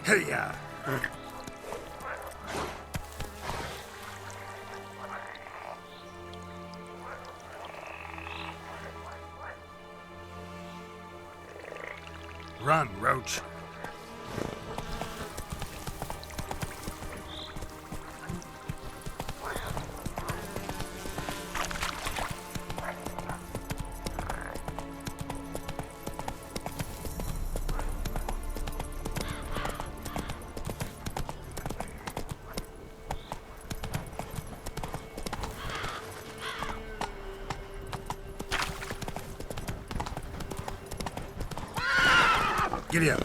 Hey-ya! Run, Roach. Giddy up.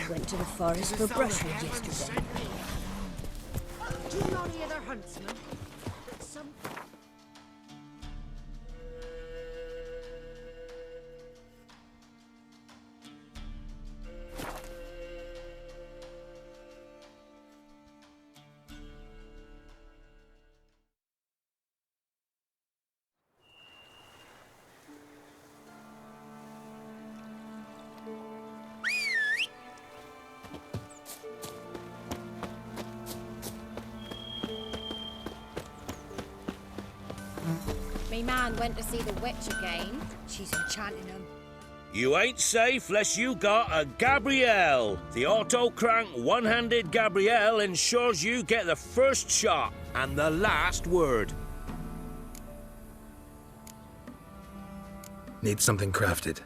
Went to the forest for brushwood yesterday. Do you know any other huntsmen? Some... Me man went to see the witch again. She's enchanting him. You ain't safe less you got a Gabrielle. The auto-crank one-handed Gabrielle ensures you get the first shot and the last word. Need something crafted.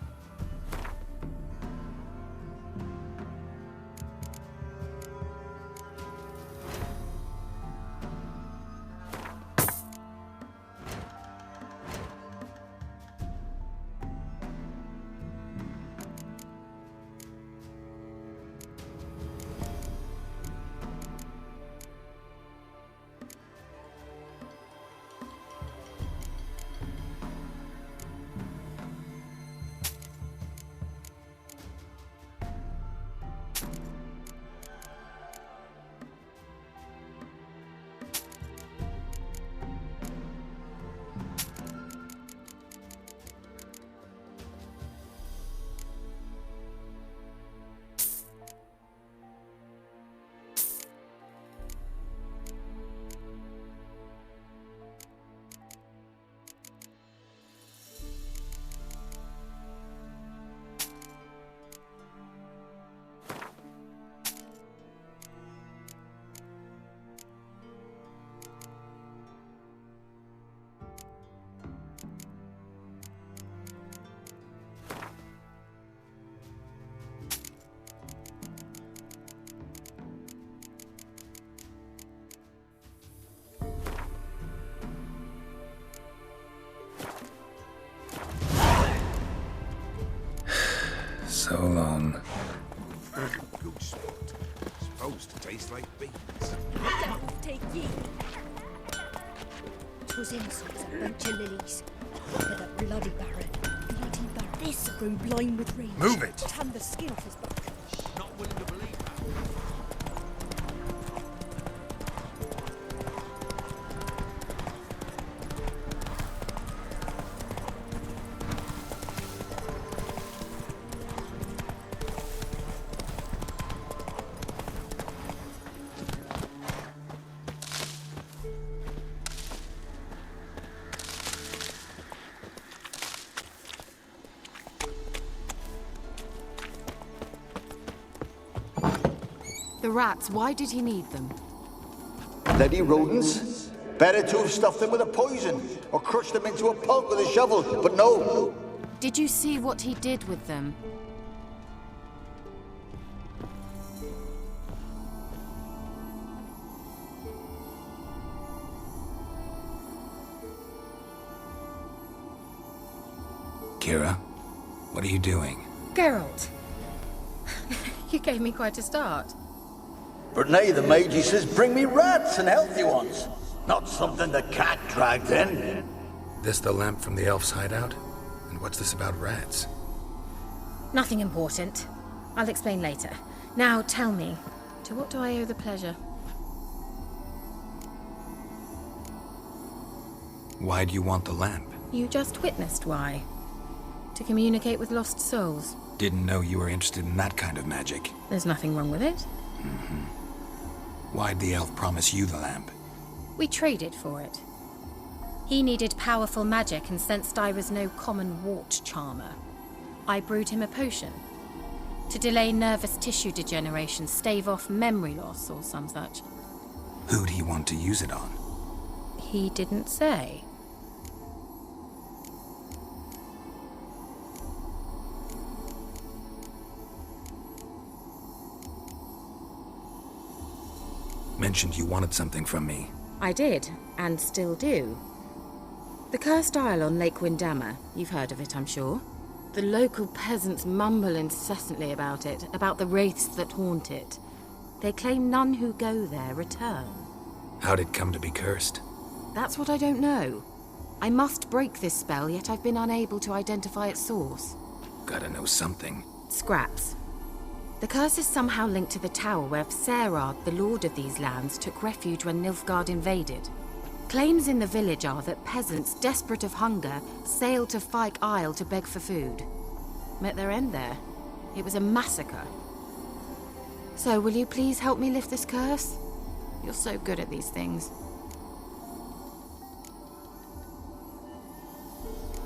So long. Good spot. Supposed to taste like beans. Devil take ye. 'Twas insults a bunch of lilies. But that bloody baron. Bloody baron. This grew blind with rage. Move it! Tanned the skin off his back. Not willing to believe that. The rats, why did he need them? Bloody rodents. Better to have stuffed them with a poison, or crushed them into a pulp with a shovel, but no. Did you see what he did with them? Keira, what are you doing? Geralt. You gave me quite a start. But now the mage says, bring me rats and healthy ones. Not something the cat dragged in. This the lamp from the elf's hideout? And what's this about rats? Nothing important. I'll explain later. Now tell me, to what do I owe the pleasure? Why do you want the lamp? You just witnessed why. To communicate with lost souls. Didn't know you were interested in that kind of magic. There's nothing wrong with it. Why'd the elf promise you the lamp? We traded for it. He needed powerful magic and sensed I was no common wart charmer. I brewed him a potion. To delay nervous tissue degeneration, stave off memory loss or some such. Who'd he want to use it on? He didn't say. Mentioned you wanted something from me. I did, and still do. The cursed isle on Lake Windammer, you've heard of it, I'm sure. The local peasants mumble incessantly about it, about the wraiths that haunt it. They claim none who go there return. How'd it come to be cursed? That's what I don't know. I must break this spell, yet I've been unable to identify its source. Gotta know something. Scraps. The curse is somehow linked to the tower where Serard, the lord of these lands, took refuge when Nilfgaard invaded. Claims in the village are that peasants, desperate of hunger, sailed to Fyke Isle to beg for food. Met their end there. It was a massacre. So, will you please help me lift this curse? You're so good at these things.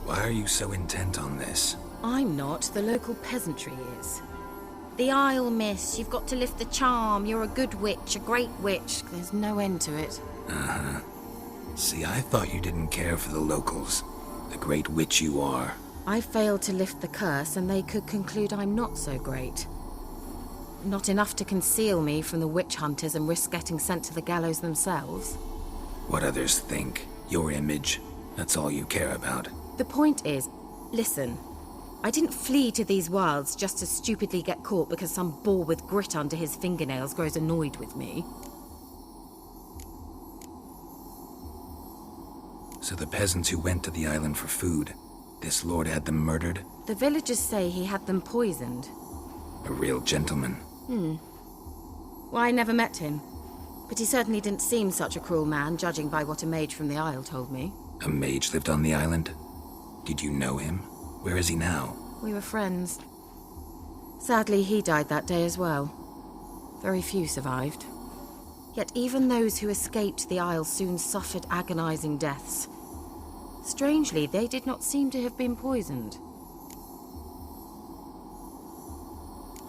Why are you so intent on this? I'm not. The local peasantry is. The Isle, miss. You've got to lift the charm. You're a good witch, a great witch. There's no end to it. Uh-huh. See, I thought you didn't care for the locals. The great witch you are. I failed to lift the curse, and they could conclude I'm not so great. Not enough to conceal me from the witch hunters and risk getting sent to the gallows themselves. What others think. Your image. That's all you care about. The point is, listen. I didn't flee to these wilds just to stupidly get caught because some boar with grit under his fingernails grows annoyed with me. So the peasants who went to the island for food, this lord had them murdered? The villagers say he had them poisoned. A real gentleman. Well, I never met him. But he certainly didn't seem such a cruel man, judging by what a mage from the Isle told me. A mage lived on the island? Did you know him? Where is he now? We were friends. Sadly, he died that day as well. Very few survived. Yet even those who escaped the Isle soon suffered agonizing deaths. Strangely, they did not seem to have been poisoned.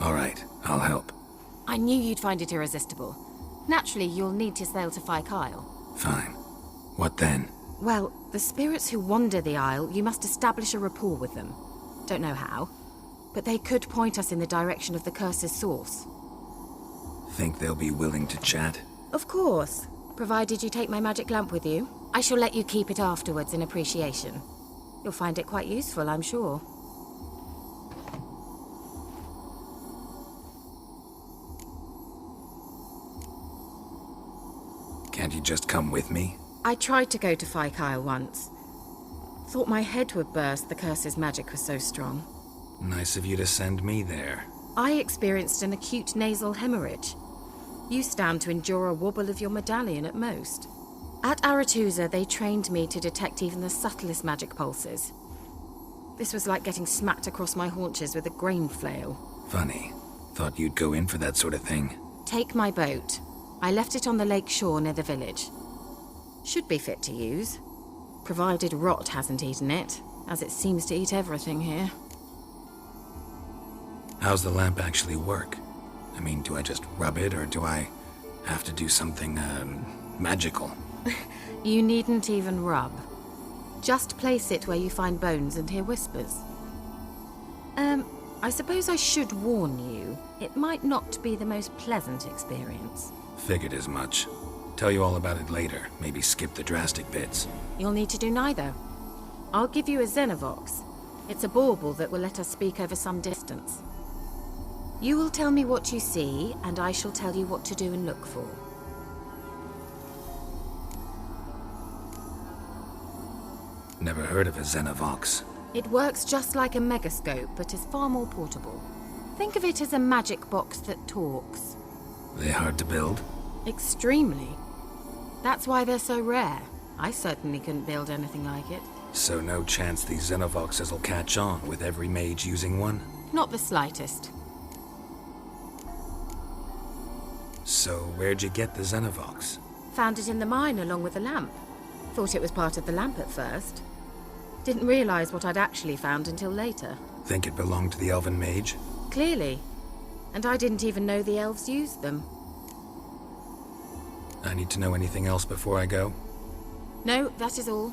All right, I'll help. I knew you'd find it irresistible. Naturally, you'll need to sail to Fyke Isle. Fine. What then? Well, the spirits who wander the Isle, you must establish a rapport with them. Don't know how, but they could point us in the direction of the curse's source. Think they'll be willing to chat? Of course, provided you take my magic lamp with you. I shall let you keep it afterwards in appreciation. You'll find it quite useful, I'm sure. Can't you just come with me? I tried to go to Fyke Isle once. Thought my head would burst, the curse's magic was so strong. Nice of you to send me there. I experienced an acute nasal hemorrhage. You stand to endure a wobble of your medallion at most. At Aretusa, they trained me to detect even the subtlest magic pulses. This was like getting smacked across my haunches with a grain flail. Funny. Thought you'd go in for that sort of thing. Take my boat. I left it on the lake shore near the village. Should be fit to use. Provided rot hasn't eaten it, as it seems to eat everything here. How's the lamp actually work? I mean, do I just rub it, or do I have to do something, magical? You needn't even rub. Just place it where you find bones and hear whispers. I suppose I should warn you, it might not be the most pleasant experience. Figured as much. Tell you all about it later. Maybe skip the drastic bits. You'll need to do neither. I'll give you a Xenovox. It's a bauble that will let us speak over some distance. You will tell me what you see, and I shall tell you what to do and look for. Never heard of a Xenovox. It works just like a megascope, but is far more portable. Think of it as a magic box that talks. They hard to build? Extremely. That's why they're so rare. I certainly couldn't build anything like it. So no chance these Xenovoxes will catch on with every mage using one? Not the slightest. So where'd you get the Xenovox? Found it in the mine along with the lamp. Thought it was part of the lamp at first. Didn't realize what I'd actually found until later. Think it belonged to the elven mage? Clearly. And I didn't even know the elves used them. I need to know anything else before I go? No, that is all.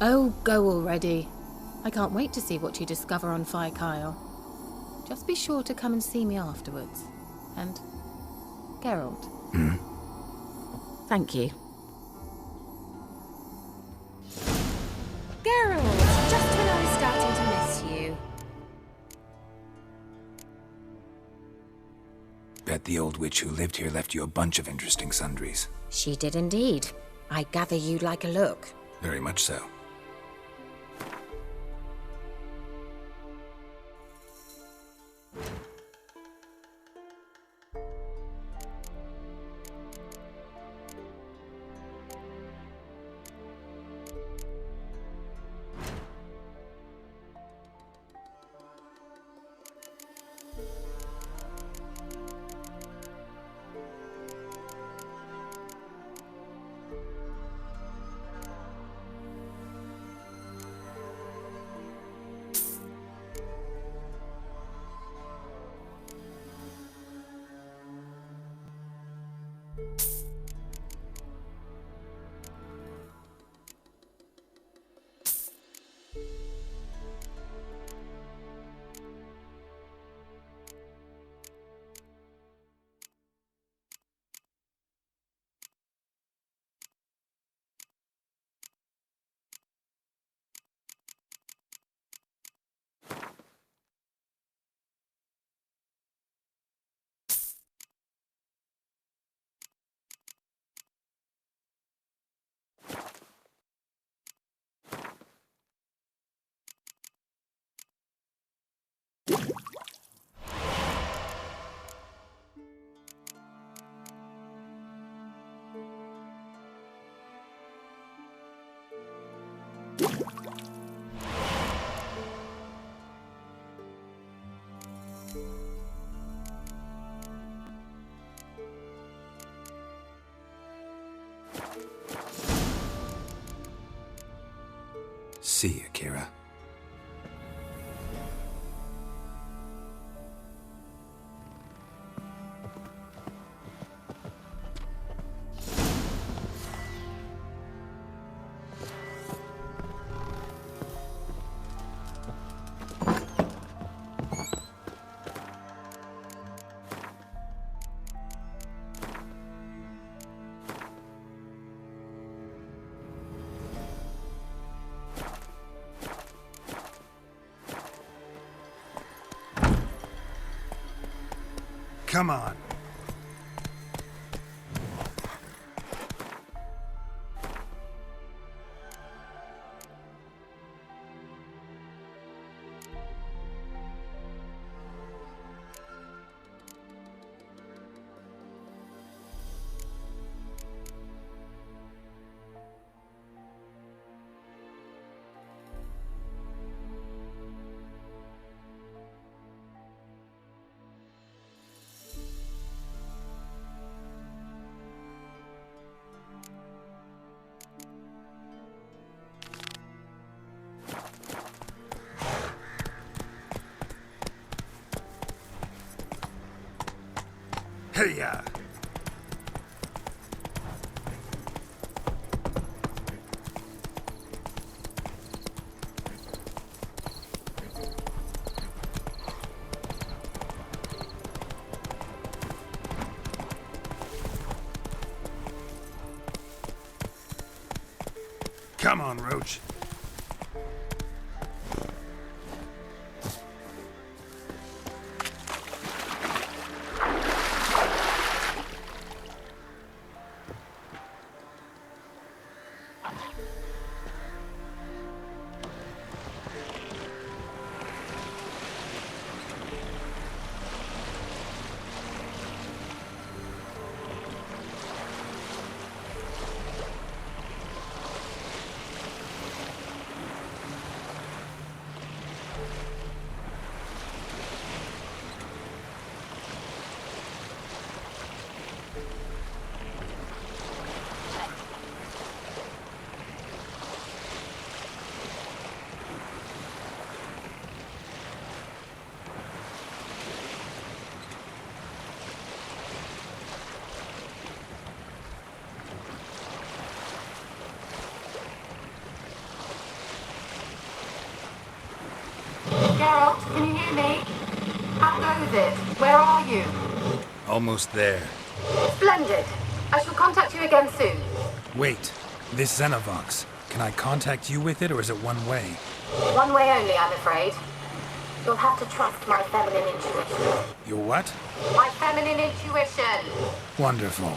Oh, go already. I can't wait to see what you discover on Fyke Isle. Just be sure to come and see me afterwards. And Geralt. Thank you. Geralt, just when I was starting to miss you. Bet the old witch who lived here left you a bunch of interesting sundries. She did indeed. I gather you like a look. Very much so. See you, Keira. Come on. Hey-ya! Come on, Roach. Geralt, can you hear me? How goes it? Where are you? Almost there. Splendid. I shall contact you again soon. Wait, this Xenovox. Can I contact you with it, or is it one way? One way only, I'm afraid. You'll have to trust my feminine intuition. Your what? My feminine intuition! Wonderful.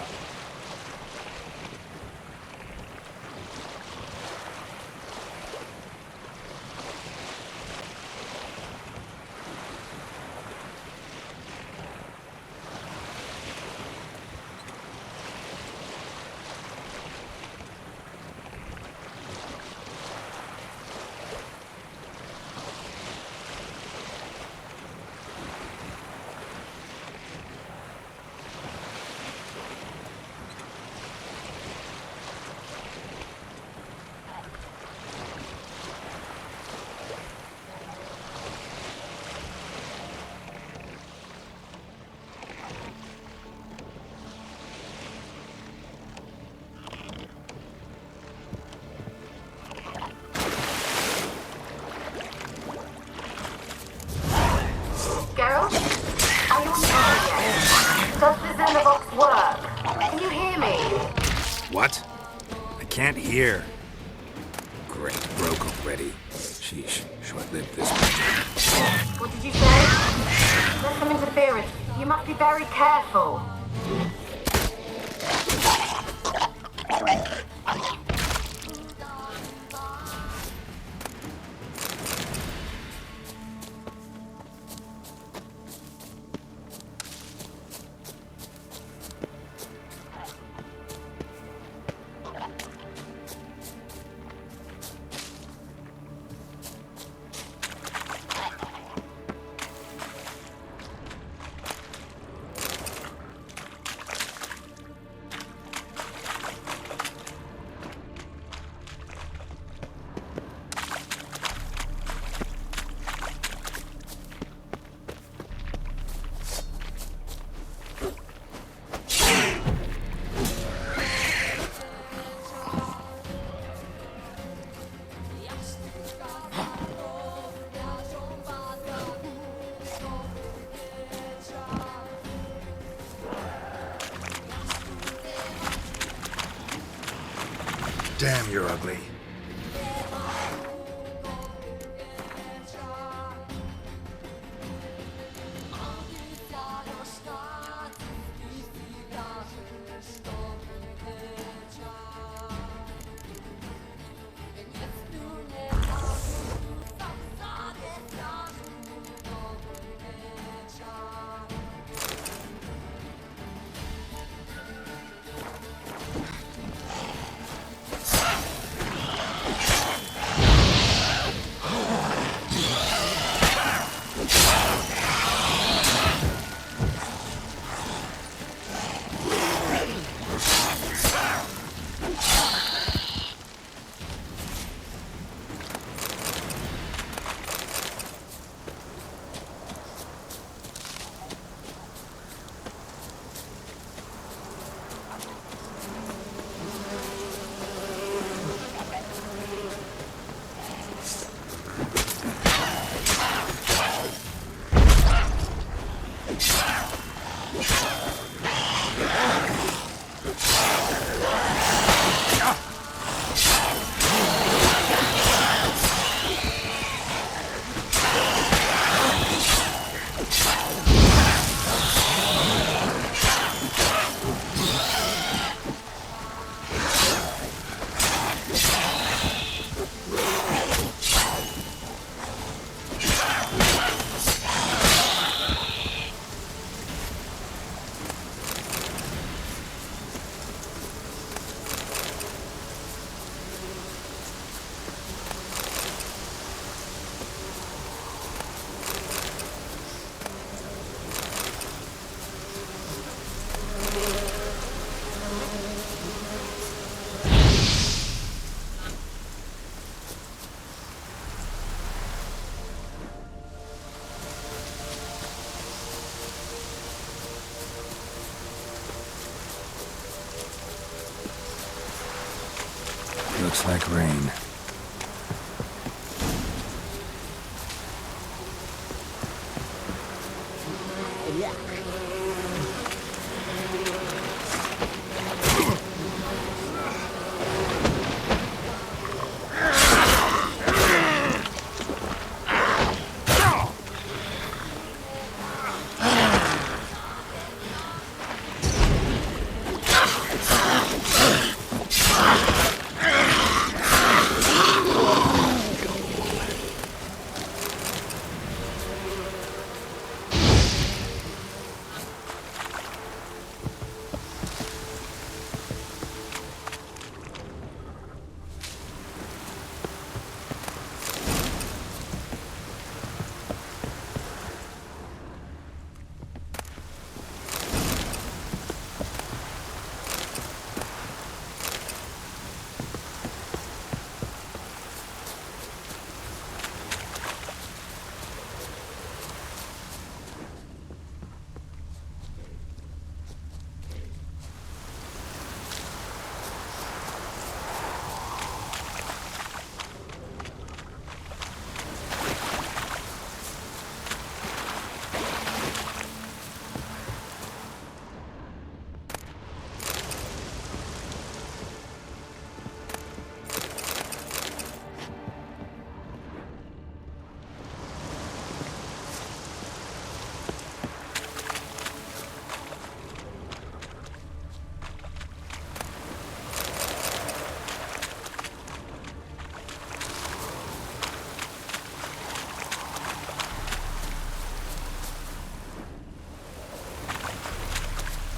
Geralt? Are you on the yet? Does the Xenovox work? Can you hear me? What? I can't hear. Great, broke already. Sheesh, short-lived this one. What did you say? There's some interference. You must be very careful. Damn, you're ugly. Looks like rain.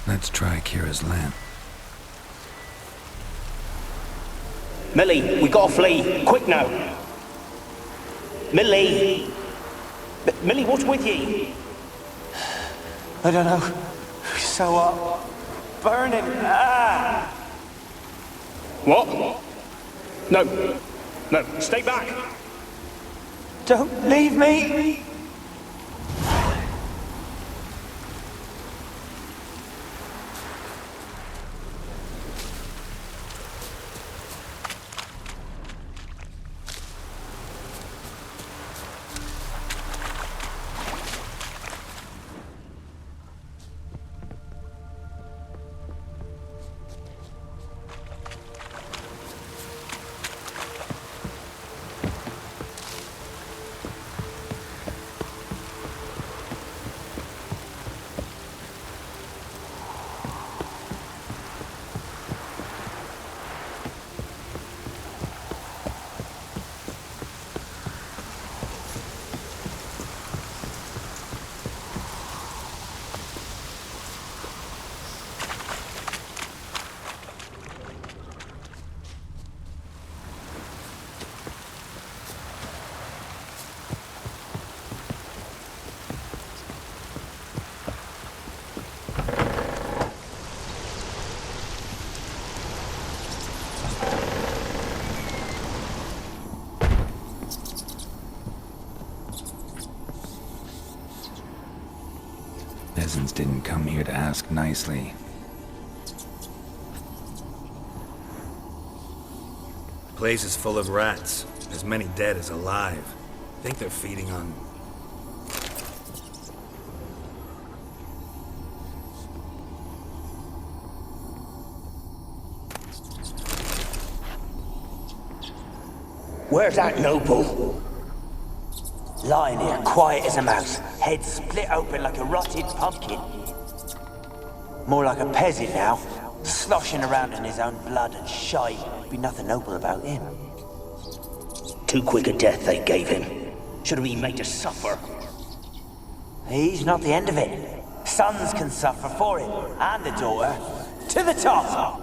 Let's try Kira's lamp. Millie, we gotta flee. Quick now. Millie! Millie, what's with you? I don't know. So, burning. Ah! What? No. No, stay back. Don't leave me! Peasants didn't come here to ask nicely. The place is full of rats. As many dead as alive. Think they're feeding on... Where's that noble? Lying here, quiet as a mouse, head split open like a rotted pumpkin. More like a peasant now, sloshing around in his own blood and shite. Be nothing noble about him. Too quick a death they gave him. Should have been made to suffer. He's not the end of it. Sons can suffer for him, and the daughter. To the top!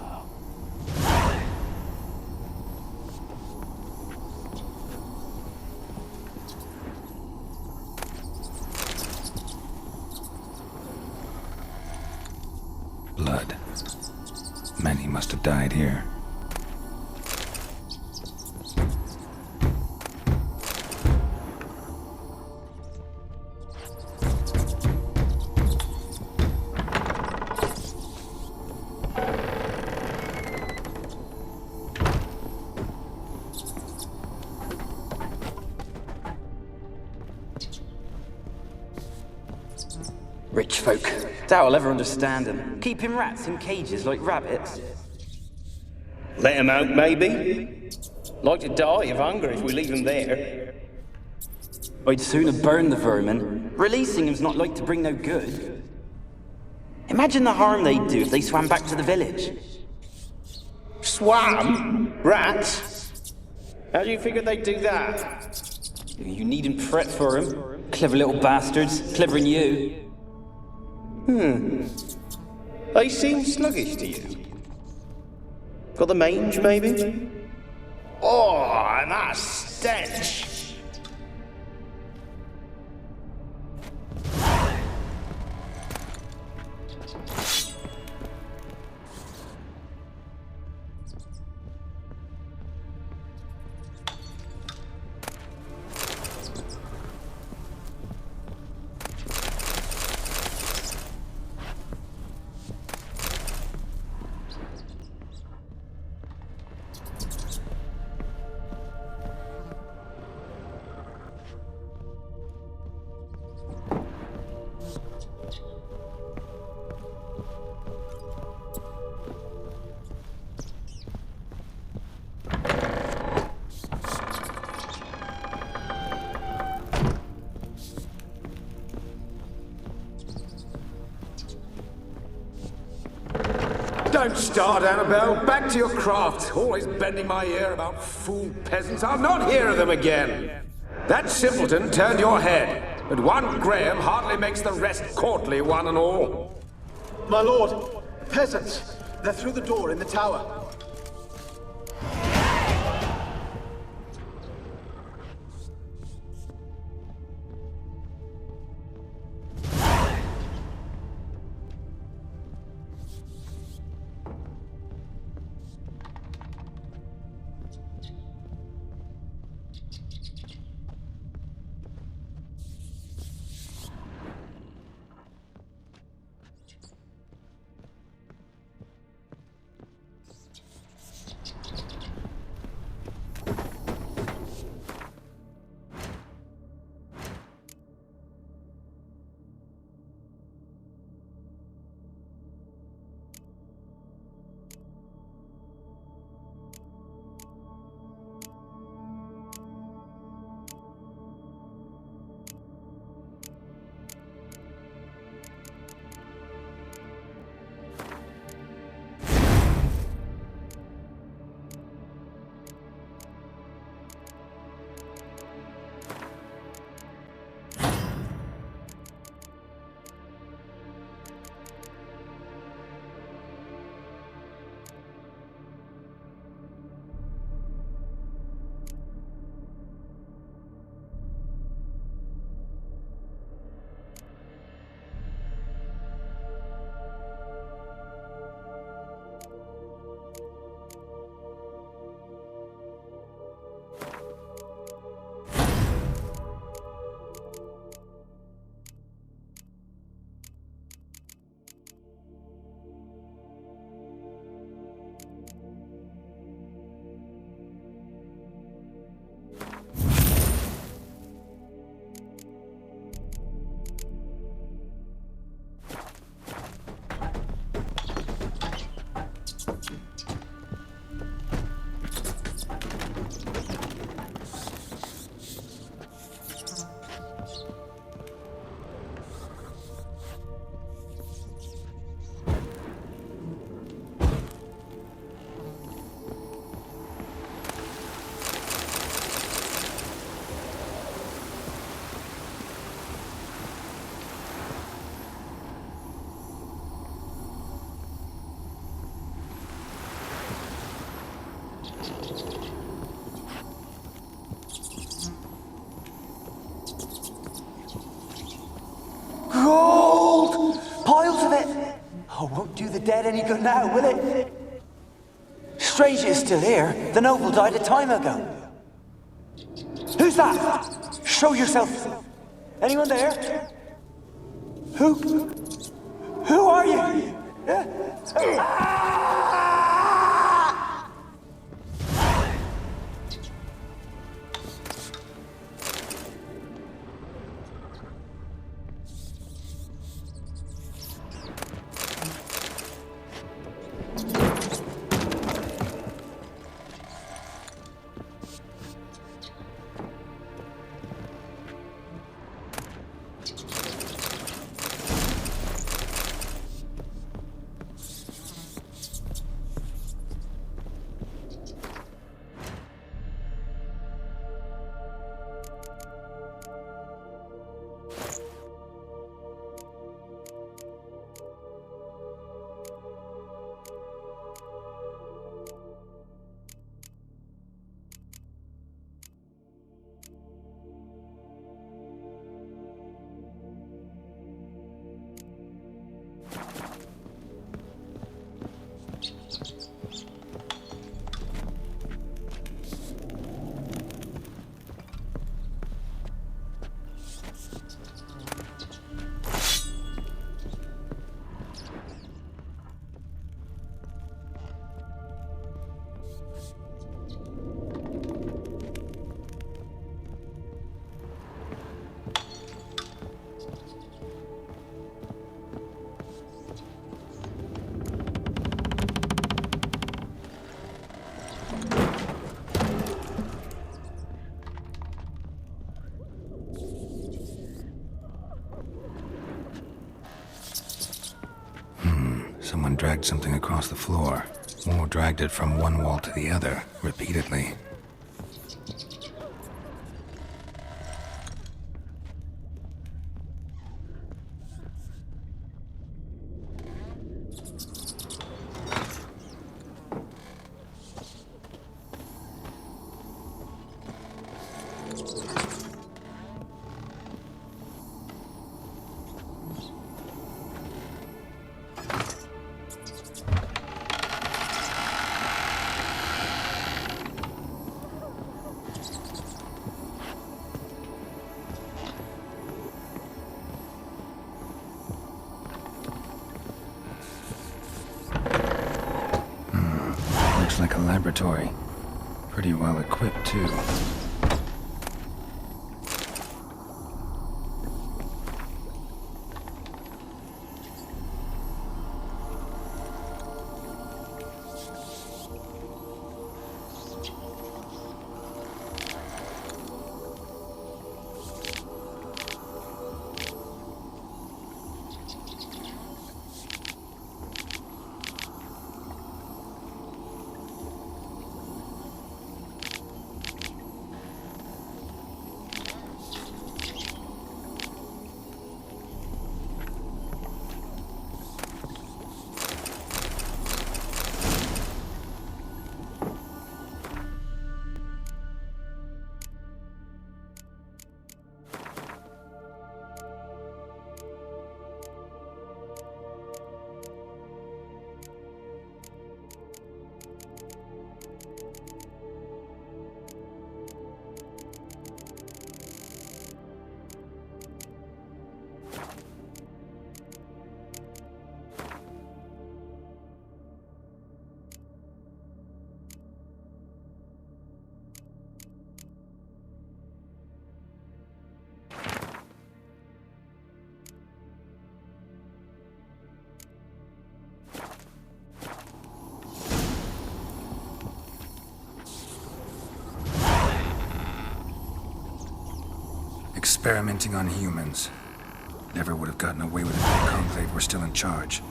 Blood. Many must have died here. Rich folk. Doubt I'll ever understand them. Keeping rats in cages like rabbits. Let him out, maybe? Like to die of hunger if we leave him there. I'd sooner burn the vermin. Releasing him's not like to bring no good. Imagine the harm they'd do if they swam back to the village. Swam? Rats? How do you figure they'd do that? You needn't fret for him. Clever little bastards. Clever than you. They seem sluggish to you. Got the mange, maybe? Oh, and that stench! Don't start, Annabelle. Back to your craft. Always bending my ear about fool peasants. I'll not hear of them again. That simpleton turned your head, but one Graham hardly makes the rest courtly, one and all. My lord, peasants. They're through the door in the tower. dead any good now, will it? Strange it's still here. The noble died a time ago. Who's that? Show yourself. Anyone there? Who are you? Someone dragged something across the floor, or dragged it from one wall to the other, repeatedly. Looks like a laboratory. Pretty well equipped, too. Experimenting on humans. Never would have gotten away with it if the Conclave were still in charge.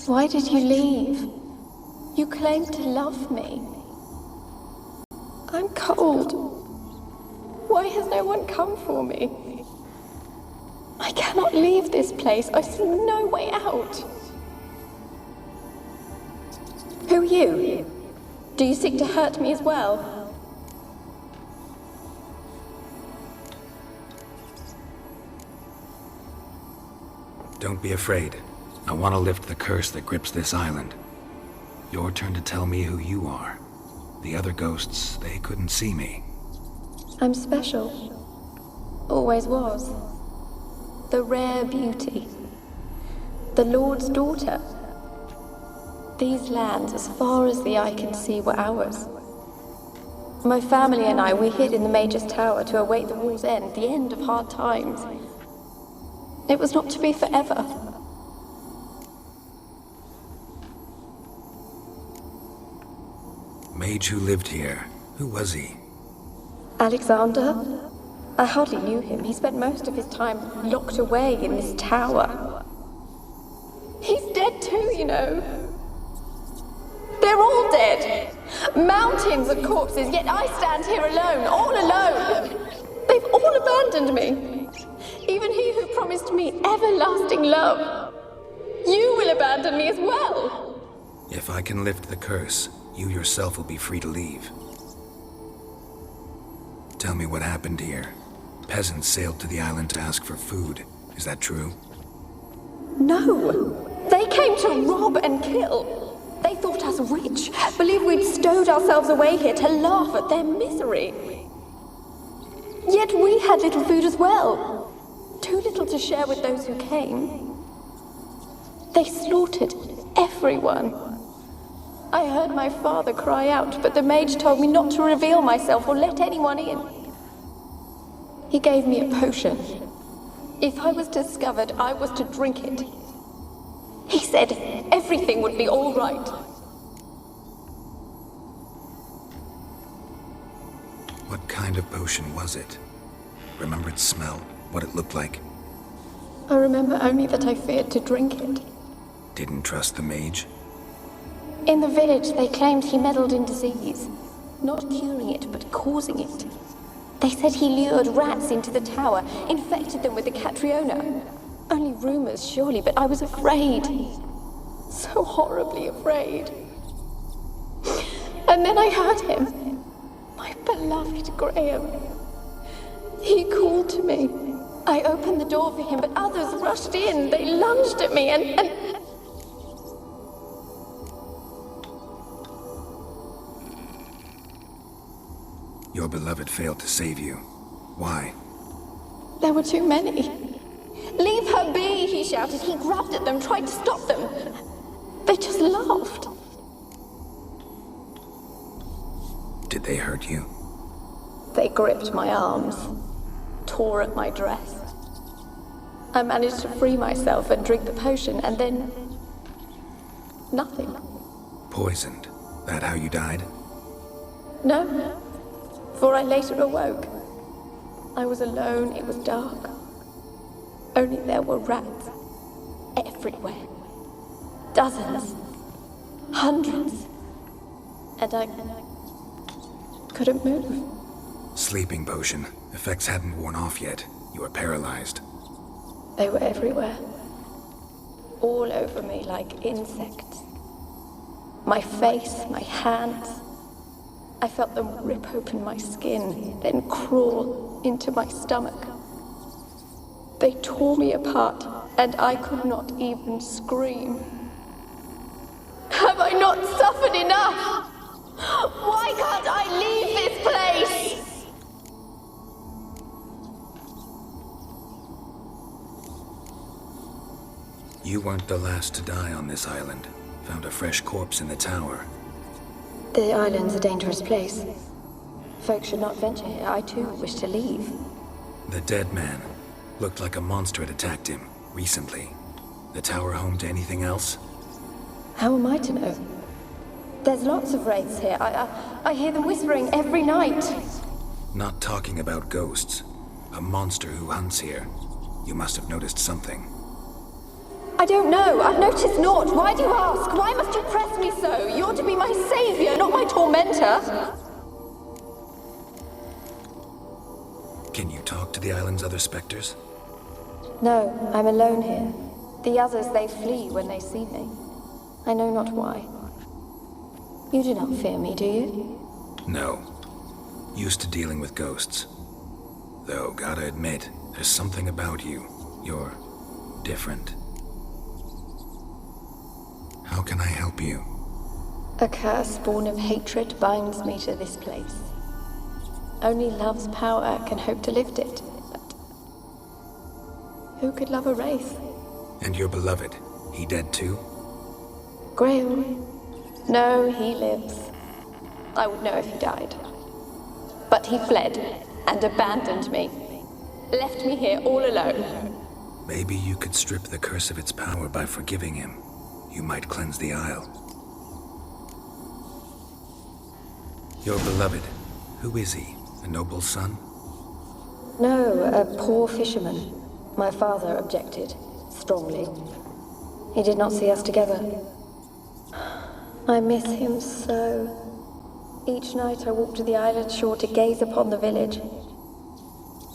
Why did you leave? You claimed to love me. cold. Why has no one come for me? I cannot leave this place. I see no way out. Who are you? Do you seek to hurt me as well? Don't be afraid. I want to lift the curse that grips this island. Your turn to tell me who you are. The other ghosts, they couldn't see me. I'm special. Always was. The rare beauty. The Lord's daughter. These lands, as far as the eye can see, were ours. My family and I, we hid in the Mage's Tower to await the war's end, the end of hard times. It was not to be forever. Mage who lived here. Who was he? Alexander? I hardly knew him. He spent most of his time locked away in this tower. He's dead too, you know. They're all dead. Mountains of corpses, yet I stand here alone, all alone. They've all abandoned me. Even he who promised me everlasting love. You will abandon me as well. If I can lift the curse, you yourself will be free to leave. Tell me what happened here. Peasants sailed to the island to ask for food. Is that true? No. They came to rob and kill. They thought us rich, believed we'd stowed ourselves away here to laugh at their misery. Yet we had little food as well. Too little to share with those who came. They slaughtered everyone. I heard my father cry out, but the mage told me not to reveal myself or let anyone in. He gave me a potion. If I was discovered, I was to drink it. He said everything would be all right. What kind of potion was it? Remember its smell? What it looked like? I remember only that I feared to drink it. Didn't trust the mage? In the village, they claimed he meddled in disease. Not curing it, but causing it. They said he lured rats into the tower, infected them with the Catriona. Only rumors, surely, but I was afraid. So horribly afraid. And then I heard him. My beloved Graham. He called to me. I opened the door for him, but others rushed in. They lunged at me and... Your beloved failed to save you. Why? There were too many. Leave her be, he shouted. He grabbed at them, tried to stop them. They just laughed. Did they hurt you? They gripped my arms, tore at my dress. I managed to free myself and drink the potion, and then... nothing. Poisoned. That how you died? No, for I later awoke. I was alone, it was dark. Only there were rats everywhere. Dozens. Hundreds. And I couldn't move. Sleeping potion. Effects hadn't worn off yet. You were paralyzed. They were everywhere. All over me like insects. My face, my hands. I felt them rip open my skin, then crawl into my stomach. They tore me apart, and I could not even scream. Have I not suffered enough? Why can't I leave this place? You weren't the last to die on this island. Found a fresh corpse in the tower. The island's a dangerous place. Folk should not venture here. I too wish to leave. The dead man. Looked like a monster had attacked him, recently. The tower home to anything else? How am I to know? There's lots of wraiths here. I hear them whispering every night. Not talking about ghosts. A monster who hunts here. You must have noticed something. I don't know. I've noticed naught. Why do you ask? Why must you press me so? You're to be my savior, not my tormentor. Can you talk to the island's other specters? No, I'm alone here. The others, they flee when they see me. I know not why. You do not fear me, do you? No. Used to dealing with ghosts. Though, gotta admit, there's something about you. You're different. How can I help you? A curse born of hatred binds me to this place. Only love's power can hope to lift it. But who could love a wraith? And your beloved, he dead too? Graham? No, he lives. I would know if he died. But he fled and abandoned me. Left me here all alone. Maybe you could strip the curse of its power by forgiving him. You might cleanse the Isle. Your beloved, who is he? A noble son? No, a poor fisherman. My father objected, strongly. He did not see us together. I miss him so. Each night I walk to the island shore to gaze upon the village.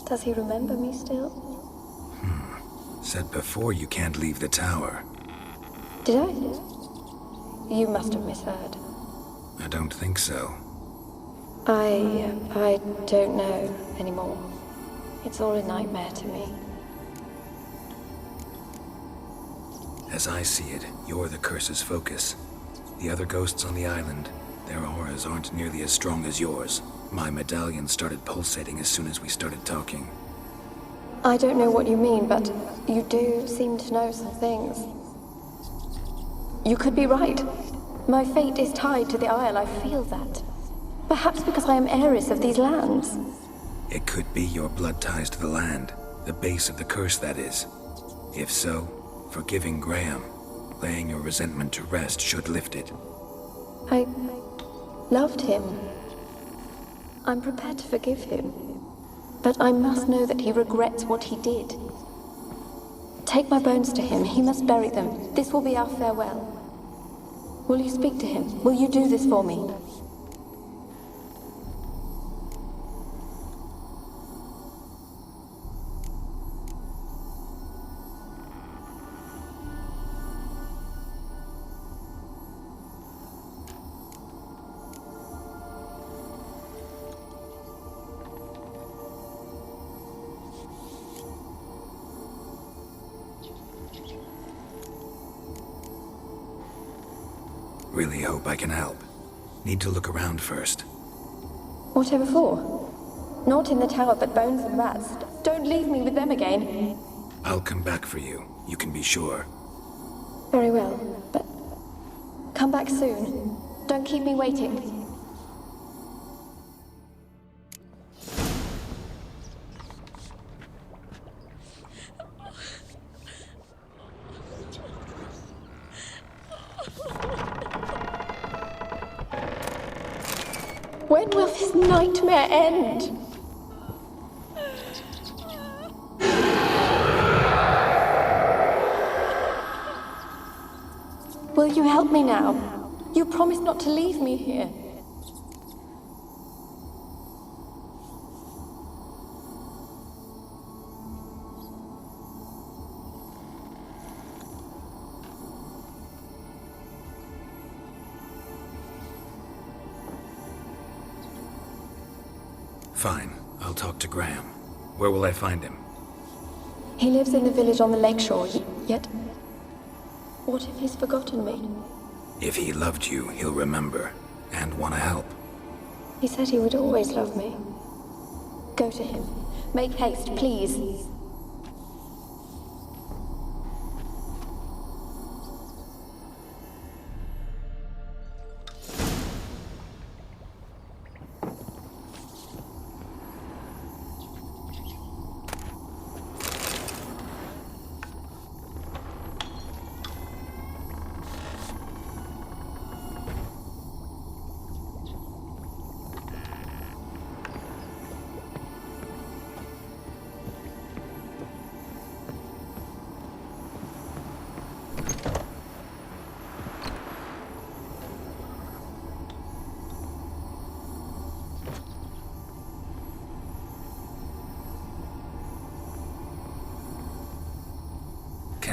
Does he remember me still? Said before you can't leave the tower. Did I? You must have misheard. I don't think so. I don't know anymore. It's all a nightmare to me. As I see it, you're the curse's focus. The other ghosts on the island, their auras aren't nearly as strong as yours. My medallion started pulsating as soon as we started talking. I don't know what you mean, but you do seem to know some things. You could be right. My fate is tied to the Isle, I feel that. Perhaps because I am heiress of these lands. It could be your blood ties to the land, the base of the curse, that is. If so, forgiving Graham, laying your resentment to rest should lift it. I loved him. I'm prepared to forgive him. But I must know that he regrets what he did. Take my bones to him. He must bury them. This will be our farewell. Will you speak to him? Will you do this for me? Really hope I can help. Need to look around first. Whatever for? Not in the tower, but bones and rats. Don't leave me with them again. I'll come back for you. You can be sure. Very well, but come back soon. Don't keep me waiting. When will this nightmare end? Will you help me now? You promised not to leave me here. Fine. I'll talk to Graham. Where will I find him? He lives in the village on the lakeshore, yet... What if he's forgotten me? If he loved you, he'll remember, and want to help. He said he would always love me. Go to him. Make haste, please.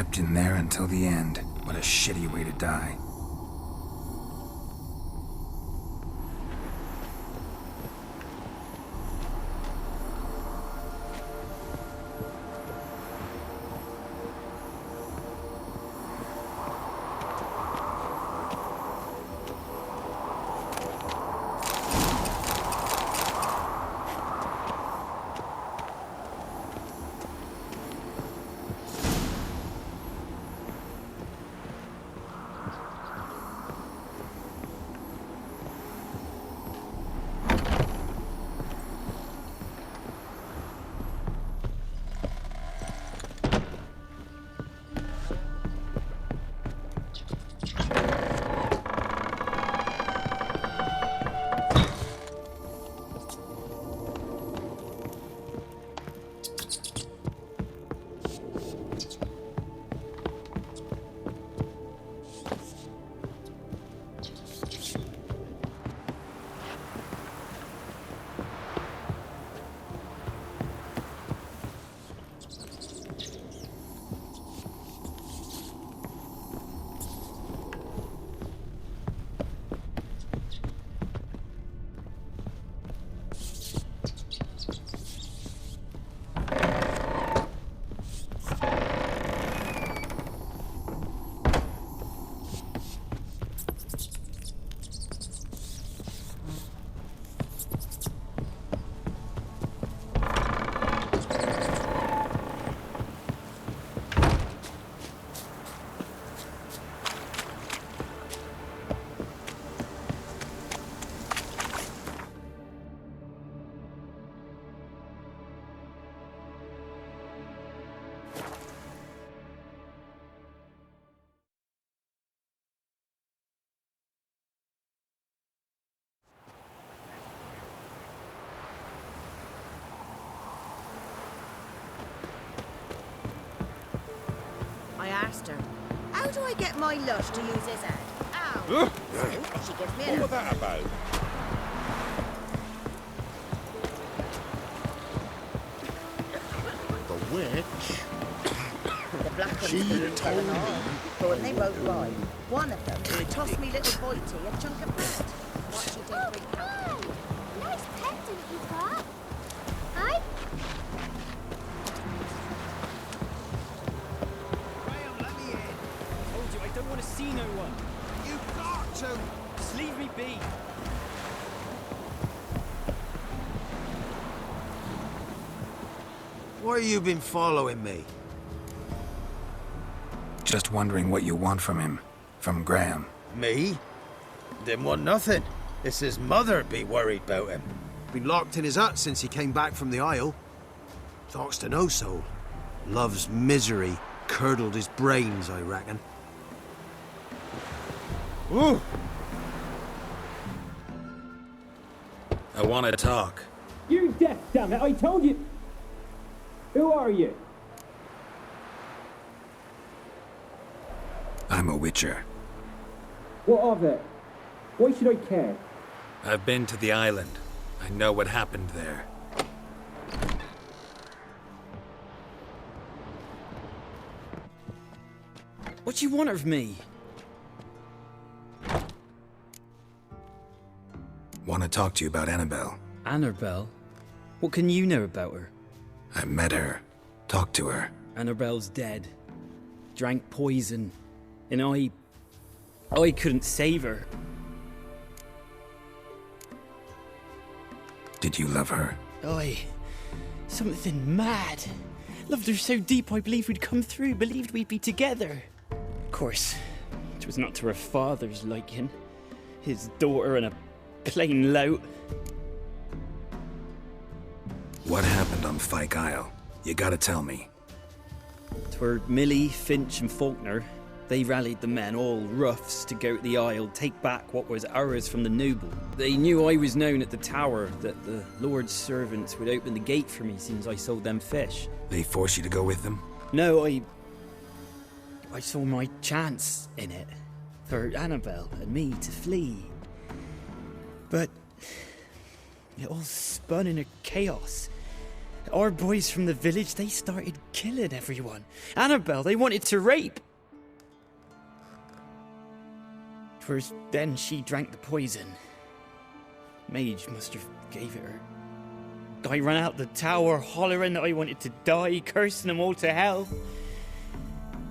Kept in there until the end. What a shitty way to die. I asked her, how do I get my lush to use his head? Ow! She gives me an What was that about? The witch? The black ones She couldn't tell told them all. me. But when they rode by, one of them tossed me little Boitie a chunk of bread. What she did bring out. Nice pendant you've got. Aye? I don't want to see no one. You've got to! Just leave me be. Why you been following me? Just wondering what you want from him. From Graham. Me? Didn't want nothing. It's his mother be worried about him. Been locked in his hut since he came back from the Isle. Talks to no soul. Love's misery curdled his brains, I reckon. Ooh! I want to talk. You're deaf, damn it! I told you. Who are you? I'm a witcher. What of it? Why should I care? I've been to the island. I know what happened there. What do you want of me? Want to talk to you about Annabelle. Annabelle? What can you know about her? I met her. Talked to her. Annabelle's dead. Drank poison. And I couldn't save her. Did you love her? Something mad. Loved her so deep I believed we'd come through, believed we'd be together. Of course, it was not to her father's liking. His daughter and a plain lout. What happened on Fyke Isle? You gotta tell me. 'Twere Millie, Finch and Faulkner. They rallied the men, all roughs, to go to the Isle, take back what was ours from the noble. They knew I was known at the tower, that the Lord's servants would open the gate for me since I sold them fish. They forced you to go with them? No, I saw my chance in it. For Annabelle and me to flee. But it all spun in a chaos. Our boys from the village, they started killing everyone. Annabelle, they wanted to rape. First, then she drank the poison. Mage must have gave it her. I ran out the tower hollering that I wanted to die, cursing them all to hell.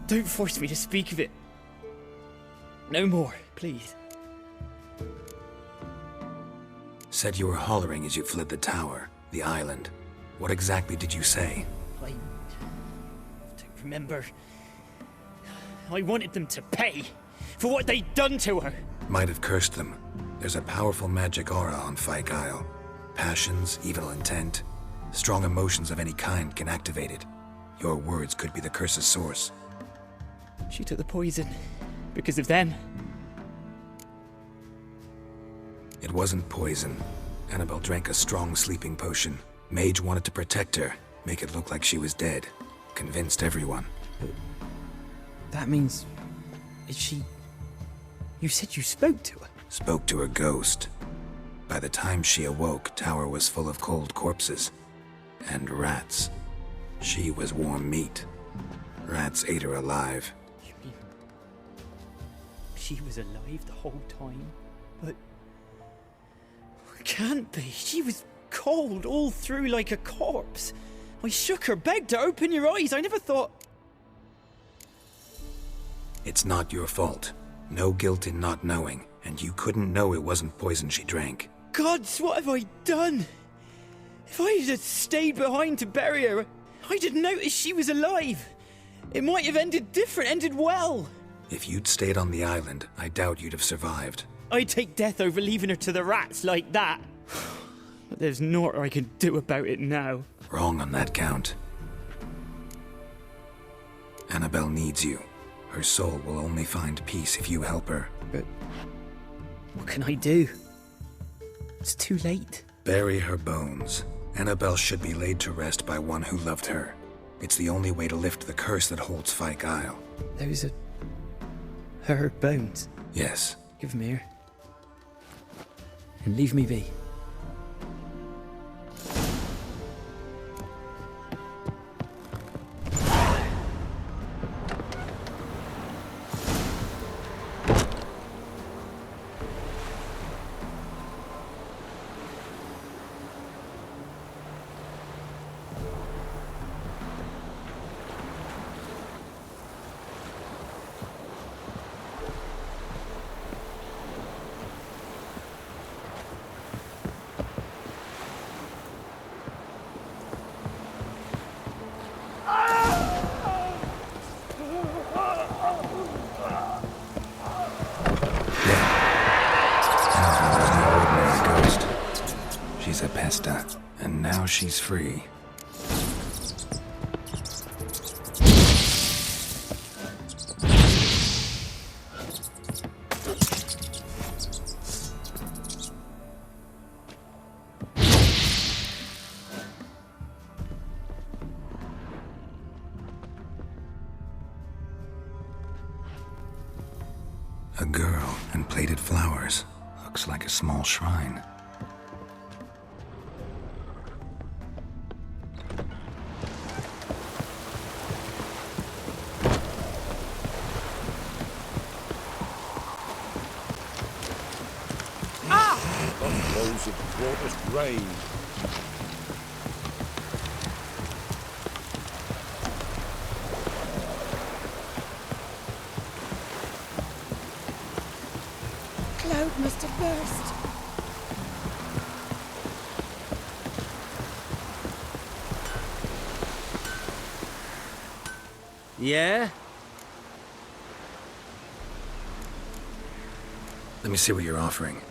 Don't force me to speak of it. No more, please. Said you were hollering as you fled the tower, the island. What exactly did you say? I don't remember. I wanted them to pay for what they'd done to her. Might have cursed them. There's a powerful magic aura on Fyke Isle. Passions, evil intent, strong emotions of any kind can activate it. Your words could be the curse's source. She took the poison because of them. It wasn't poison. Annabelle drank a strong sleeping potion. Mage wanted to protect her, make it look like she was dead. Convinced everyone. That means... Is she... You said you spoke to her? Spoke to her ghost. By the time she awoke, Tower was full of cold corpses. And rats. She was warm meat. Rats ate her alive. You mean... She was alive the whole time? But... Can't be. She was cold all through like a corpse. I shook her, begged her, open your eyes. I never thought... It's not your fault. No guilt in not knowing, and you couldn't know it wasn't poison she drank. Gods, what have I done? If I had stayed behind to bury her, I'd have noticed she was alive. It might have ended different, ended well. If you'd stayed on the island, I doubt you'd have survived. I'd take death over leaving her to the rats like that. But there's naught I can do about it now. Wrong on that count. Annabelle needs you. Her soul will only find peace if you help her. But what can I do? It's too late. Bury her bones. Annabelle should be laid to rest by one who loved her. It's the only way to lift the curse that holds Fyke Isle. Those are... her bones? Yes. Give them here. And leave me be. She's a pesta, and now she's free. A girl and plated flowers. Looks like a small shrine. Those have brought us rain. Cloud must have burst. Yeah? Let me see what you're offering.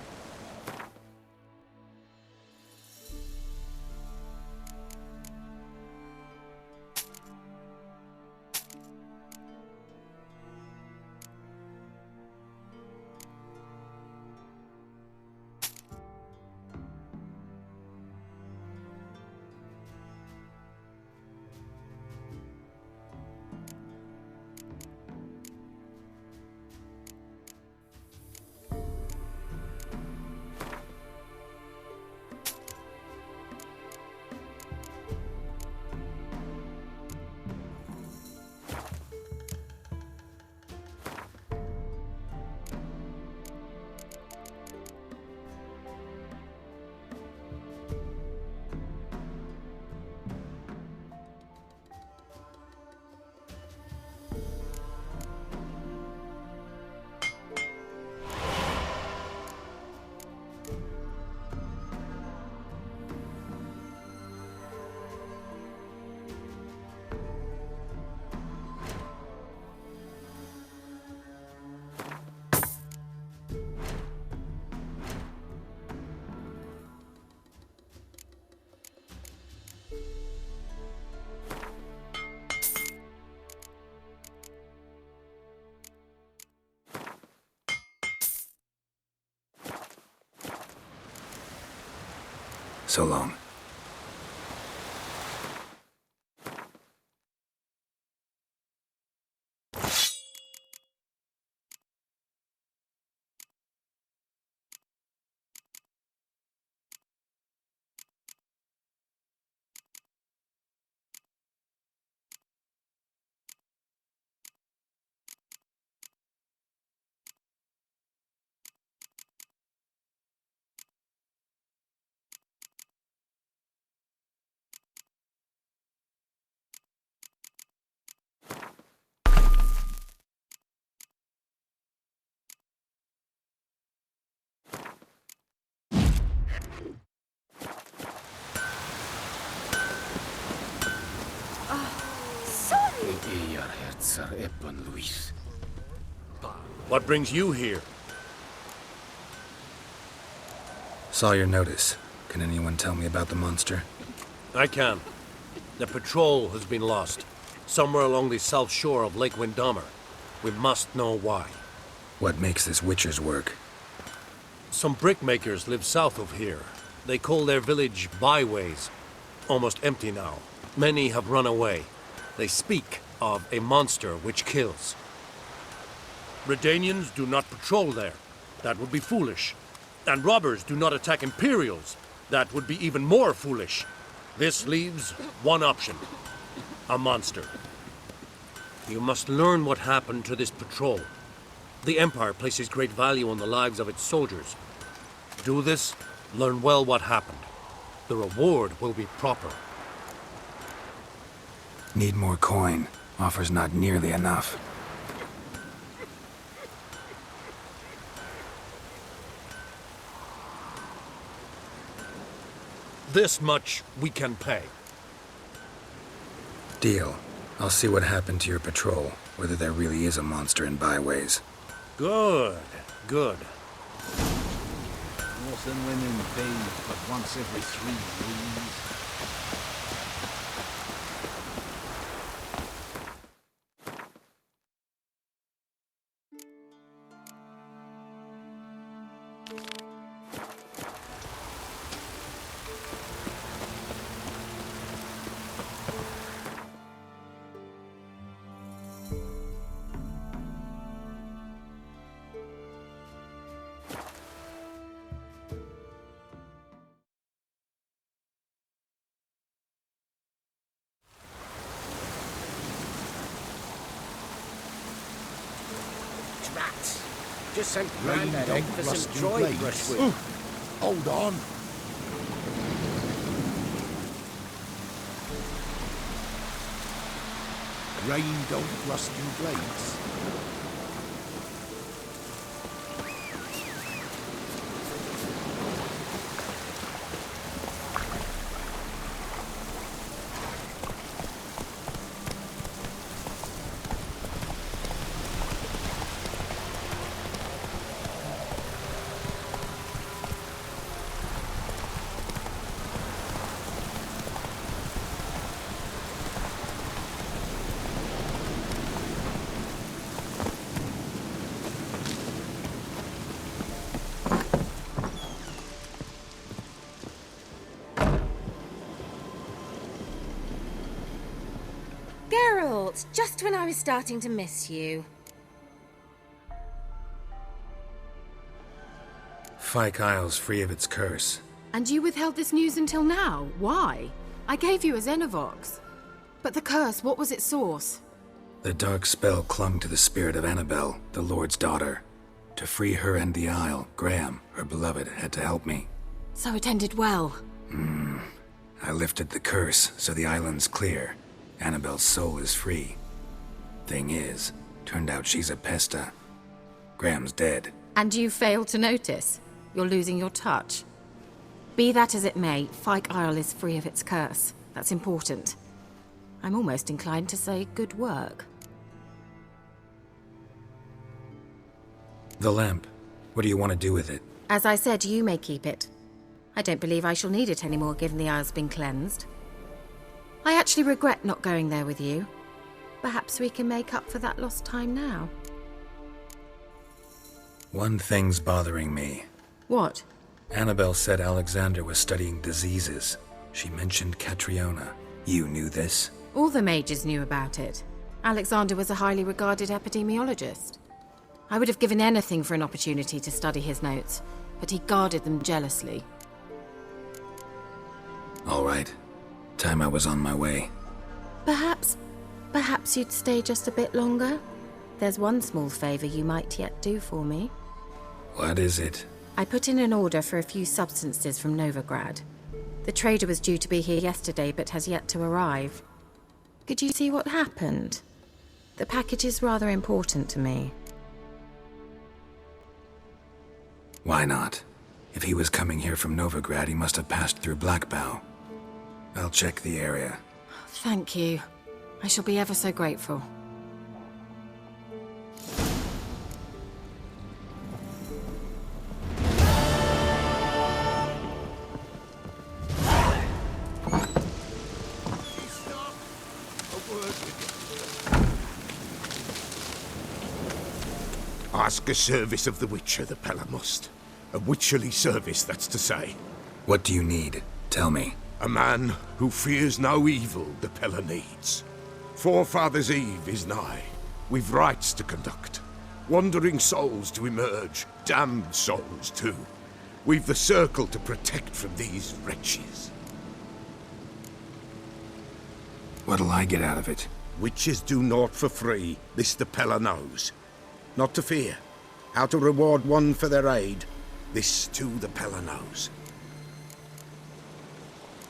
So long. What brings you here? Saw your notice. Can anyone tell me about the monster? I can. The patrol has been lost. Somewhere along the south shore of Lake Windhammer. We must know why. What makes this witcher's work? Some brickmakers live south of here. They call their village byways. Almost empty now. Many have run away. They speak of a monster which kills. Redanians do not patrol there. That would be foolish. And robbers do not attack Imperials. That would be even more foolish. This leaves one option. A monster. You must learn what happened to this patrol. The Empire places great value on the lives of its soldiers. Do this, learn well what happened. The reward will be proper. Need more coin. Offer's not nearly enough. This much we can pay. Deal. I'll see what happened to your patrol, whether there really is a monster in byways. Good, good. Horse and women bathe but once every 3 moons. Rats! Just sent Rain Grandad don't egg for rust some your droid blades. brushwood. Hold on. Rain don't rust your blades. Geralt, just when I was starting to miss you. Fyke Isle's free of its curse. And you withheld this news until now? Why? I gave you a Xenovox. But the curse, what was its source? The dark spell clung to the spirit of Annabelle, the Lord's daughter. To free her and the Isle, Graham, her beloved, had to help me. So it ended well. I lifted the curse, so the island's clear. Annabelle's soul is free. Thing is, turned out she's a pesta. Graham's dead. And you failed to notice? You're losing your touch. Be that as it may, Fyke Isle is free of its curse. That's important. I'm almost inclined to say good work. The lamp. What do you want to do with it? As I said, you may keep it. I don't believe I shall need it anymore, given the Isle's been cleansed. I actually regret not going there with you. Perhaps we can make up for that lost time now. One thing's bothering me. What? Annabelle said Alexander was studying diseases. She mentioned Catriona. You knew this? All the mages knew about it. Alexander was a highly regarded epidemiologist. I would have given anything for an opportunity to study his notes, but he guarded them jealously. All right. Time I was on my way. Perhaps you'd stay just a bit longer? There's one small favor you might yet do for me. What is it? I put in an order for a few substances from Novigrad. The trader was due to be here yesterday, but has yet to arrive. Could you see what happened? The package is rather important to me. Why not? If he was coming here from Novigrad, he must have passed through Blackbow. I'll check the area. Thank you. I shall be ever so grateful. Ask a service of the Witcher, the Pella must. A witcherly service, that's to say. What do you need? Tell me. A man who fears no evil the Pella needs. Forefathers' Eve is nigh. We've rites to conduct. Wandering souls to emerge. Damned souls, too. We've the circle to protect from these wretches. What'll I get out of it? Witches do naught for free. This the Pella knows. Not to fear. How to reward one for their aid. This, too, the Pella knows.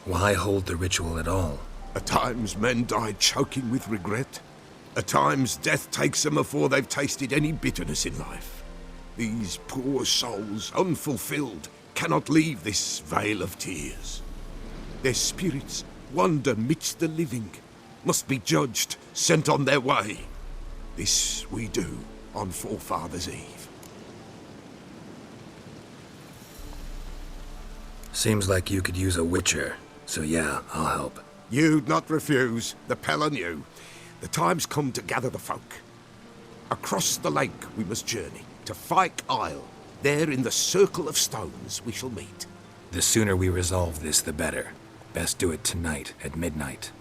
Why hold the ritual at all? At times men die choking with regret. At times death takes them before they've tasted any bitterness in life. These poor souls, unfulfilled, cannot leave this vale of tears. Their spirits wander midst the living, must be judged, sent on their way. This we do on Forefathers' Eve. Seems like you could use a witcher, so yeah, I'll help. You'd not refuse. The Pella knew. The time's come to gather the folk. Across the lake we must journey, to Fyke Isle. There in the circle of stones we shall meet. The sooner we resolve this, the better. Best do it tonight, at midnight.